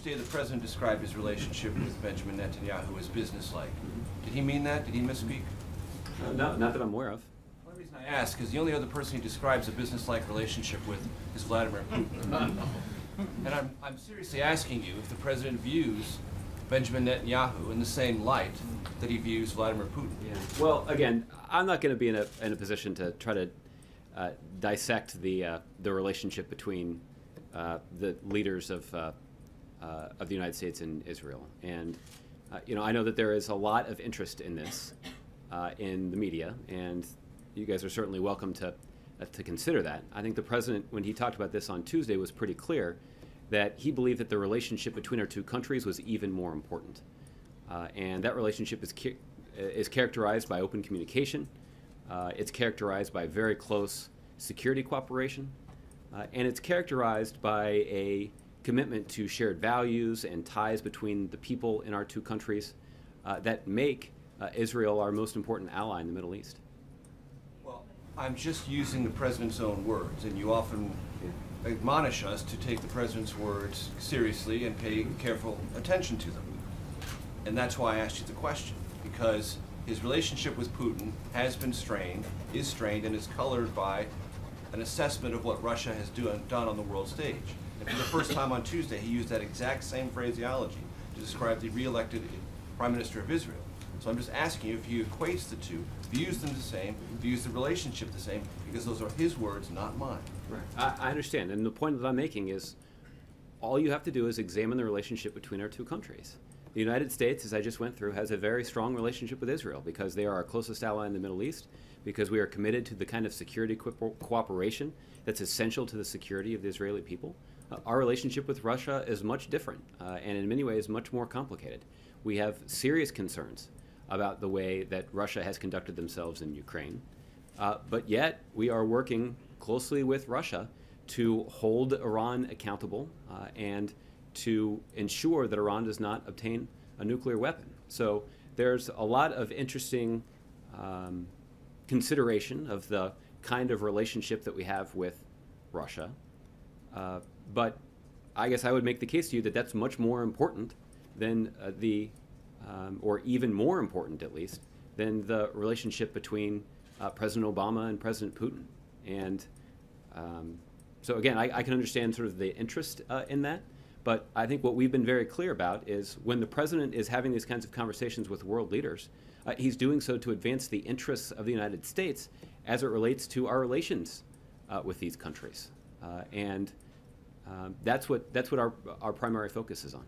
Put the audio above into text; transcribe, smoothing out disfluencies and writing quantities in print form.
Tuesday, the president described his relationship with Benjamin Netanyahu as businesslike. Did he mean that? Did he misspeak? No, not that I'm aware of. One reason I ask is the only other person he describes a businesslike relationship with is Vladimir Putin. And I'm seriously asking you if the president views Benjamin Netanyahu in the same light that he views Vladimir Putin. Yeah. Well, again, I'm not going to be in a position to try to dissect the relationship between the leaders of the United States and Israel. And I know that there is a lot of interest in this in the media, and you guys are certainly welcome to consider that. I think the president, when he talked about this on Tuesday, was pretty clear that he believed that the relationship between our two countries was even more important. And that relationship is characterized by open communication. It's characterized by very close security cooperation. And it's characterized by a commitment to shared values and ties between the people in our two countries that make Israel our most important ally in the Middle East. Well, I'm just using the president's own words, and you often admonish us to take the president's words seriously and pay careful attention to them. And that's why I asked you the question, because his relationship with Putin has been strained, is strained, and is colored by an assessment of what Russia has done on the world stage. And for the first time on Tuesday, he used that exact same phraseology to describe the re-elected Prime Minister of Israel. So I'm just asking you if he equates the two, views them the same, views the relationship the same, because those are his words, not mine. Right. I understand, and the point that I'm making is all you have to do is examine the relationship between our two countries. The United States, as I just went through, has a very strong relationship with Israel because they are our closest ally in the Middle East, because we are committed to the kind of security cooperation that's essential to the security of the Israeli people. Our relationship with Russia is much different and in many ways much more complicated. We have serious concerns about the way that Russia has conducted themselves in Ukraine, but yet we are working closely with Russia to hold Iran accountable and to ensure that Iran does not obtain a nuclear weapon. So there's a lot of interesting consideration of the kind of relationship that we have with Russia. But I guess I would make the case to you that that's much more important than or even more important at least, than the relationship between President Obama and President Putin. And so again, I can understand sort of the interest in that, but I think what we've been very clear about is when the president is having these kinds of conversations with world leaders, he's doing so to advance the interests of the United States as it relates to our relations with these countries. And that's what our primary focus is on.